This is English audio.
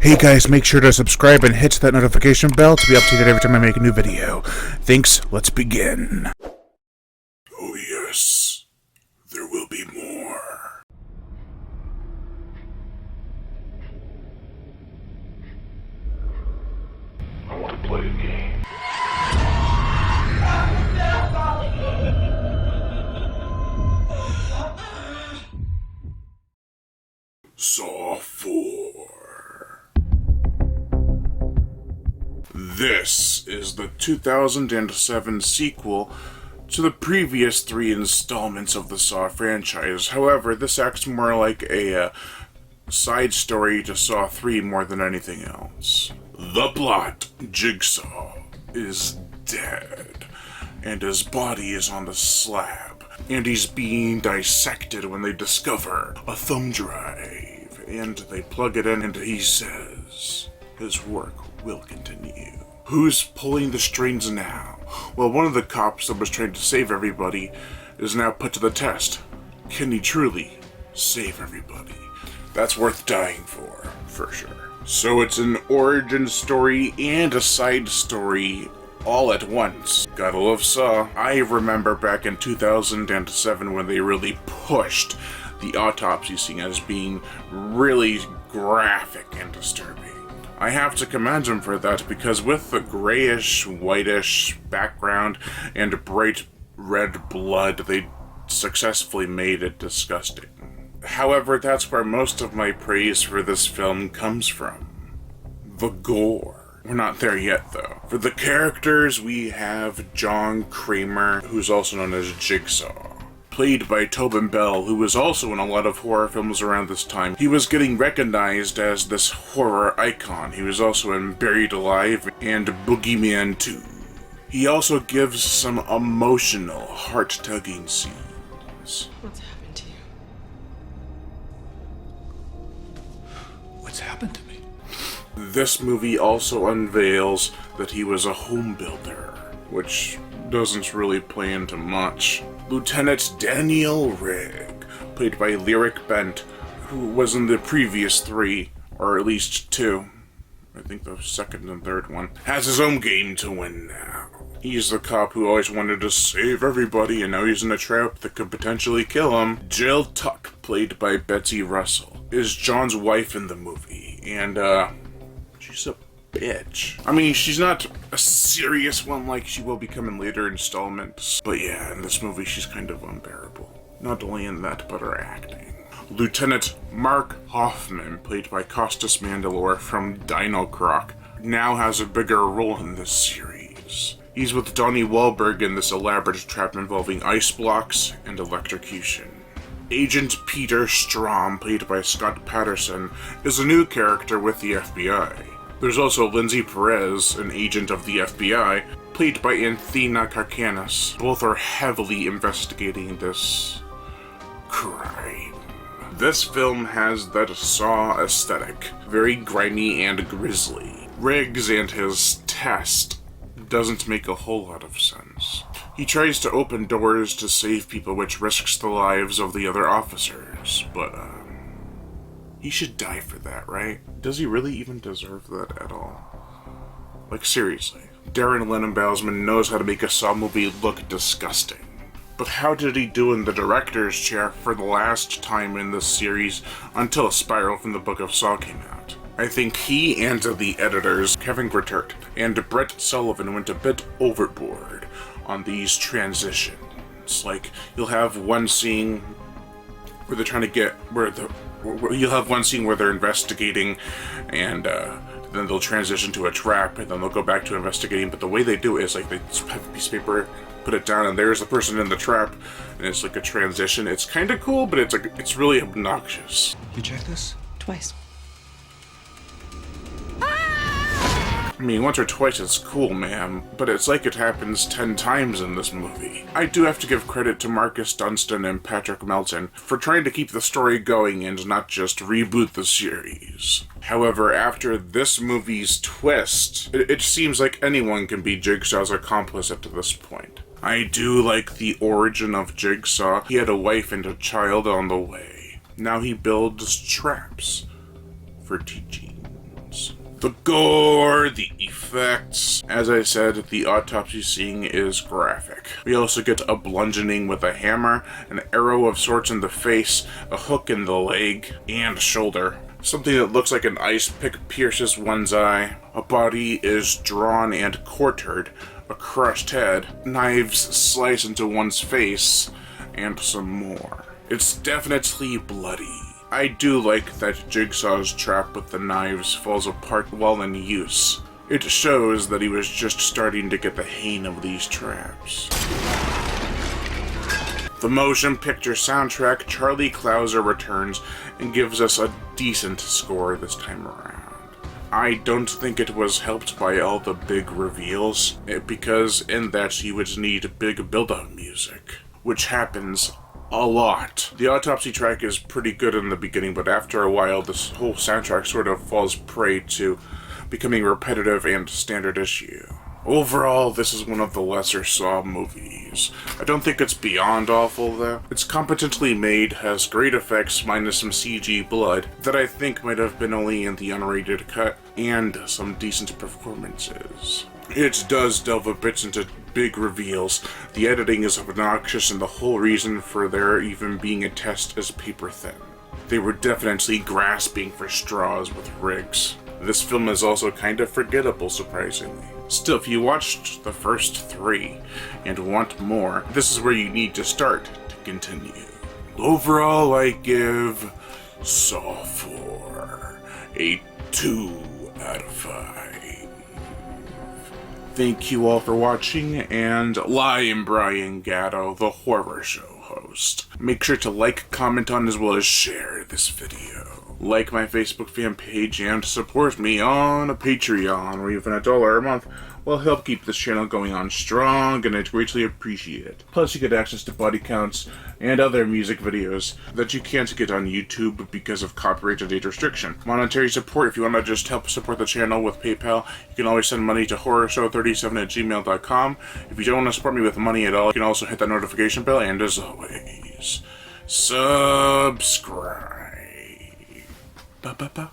Hey guys, make sure to subscribe and hit that notification bell to be updated every time I make a new video. Thanks, let's begin. Oh yes, there will be more. I want to play a game. Saw 4. This is the 2007 sequel to the previous 3 installments of the Saw franchise. However, this acts more like a side story to Saw 3 more than anything else. The plot: Jigsaw is dead, and his body is on the slab, and he's being dissected when they discover a thumb drive, and they plug it in, and he says his work will continue. Who's pulling the strings now? Well, one of the cops that was trying to save everybody is now put to the test. Can he truly save everybody? That's worth dying for sure. So it's an origin story and a side story all at once. Gotta love Saw. I remember back in 2007 when they really pushed the autopsy scene as being really graphic and disturbing. I have to commend him for that, because with the grayish, whitish background and bright red blood, they successfully made it disgusting. However, that's where most of my praise for this film comes from. The gore. We're not there yet, though. For the characters, we have John Kramer, who's also known as Jigsaw, played by Tobin Bell, who was also in a lot of horror films around this time. He was getting recognized as this horror icon. He was also in Buried Alive and Boogeyman 2. He also gives some emotional, heart-tugging scenes. What's happened to you? What's happened to me? This movie also unveils that he was a home builder, which doesn't really play into much. Lieutenant Daniel Rigg, played by Lyric Bent, who was in the previous 3, or at least 2, I think the second and third one, has his own game to win now. He's the cop who always wanted to save everybody, and now he's in a trap that could potentially kill him. Jill Tuck, played by Betsy Russell, is John's wife in the movie, and she's a bitch. I mean, she's not a serious one like she will become in later installments, but yeah, in this movie she's kind of unbearable. Not only in that, but her acting. Lieutenant Mark Hoffman, played by Costas Mandylor from Dino Croc, now has a bigger role in this series. He's with Donnie Wahlberg in this elaborate trap involving ice blocks and electrocution. Agent Peter Strom, played by Scott Patterson, is a new character with the FBI. There's also Lindsay Perez, an agent of the FBI, played by Anthena Karkanis. Both are heavily investigating this crime. This film has that Saw aesthetic, very grimy and grisly. Riggs and his test doesn't make a whole lot of sense. He tries to open doors to save people, which risks the lives of the other officers, but he should die for that, right? Does he really even deserve that at all? Like, seriously. Darren Lynn Bousman knows how to make a Saw movie look disgusting. But how did he do in the director's chair for the last time in this series until Spiral from the Book of Saw came out? I think he and the editors, Kevin Grittert and Brett Sullivan, went a bit overboard on these transitions. Like, you'll have one scene where they're trying to get, you'll have one scene where they're investigating, and then they'll transition to a trap, and then they'll go back to investigating, but the way they do it is, like, they have a piece of paper, put it down, and there's the person in the trap, and it's like a transition. It's kind of cool, but it's really obnoxious. You check this? Twice. I mean, once or twice it's cool, ma'am, but it's like it happens 10 times in this movie. I do have to give credit to Marcus Dunstan and Patrick Melton for trying to keep the story going and not just reboot the series. However, after this movie's twist, it seems like anyone can be Jigsaw's accomplice up to this point. I do like the origin of Jigsaw. He had a wife and a child on the way. Now he builds traps for teachings. The gore, the effects. As I said, the autopsy scene is graphic. We also get a bludgeoning with a hammer, an arrow of sorts in the face, a hook in the leg and shoulder. Something that looks like an ice pick pierces one's eye. A body is drawn and quartered. A crushed head. Knives slice into one's face. And some more. It's definitely bloody. I do like that Jigsaw's trap with the knives falls apart while in use. It shows that he was just starting to get the hang of these traps. The motion picture soundtrack, Charlie Clouser returns and gives us a decent score this time around. I don't think it was helped by all the big reveals, because in that you would need big build-up music, which happens a lot. The autopsy track is pretty good in the beginning, but after a while this whole soundtrack sort of falls prey to becoming repetitive and standard issue. Overall, this is one of the lesser Saw movies. I don't think it's beyond awful though. It's competently made, has great effects minus some CG blood that I think might have been only in the unrated cut, and some decent performances. It does delve a bit into big reveals. The editing is obnoxious, and the whole reason for there even being a test is paper thin. They were definitely grasping for straws with Riggs. This film is also kind of forgettable, surprisingly. Still, if you watched the first 3 and want more, this is where you need to start to continue. Overall, I give Saw 4 a 2 out of 5. Thank you all for watching, and I am Brian Gatto, the Horror Show host. Make sure to like, comment on, as well as share this video. Like my Facebook fan page and support me on a Patreon, where even $1 a month will help keep this channel going on strong, and I'd greatly appreciate it. Plus you get access to body counts and other music videos that you can't get on YouTube because of copyright and age restriction. Monetary support, if you want to just help support the channel with PayPal, you can always send money to horrorshow37@gmail.com. If you don't want to support me with money at all, you can also hit that notification bell, and as always, subscribe. Ba ba ba.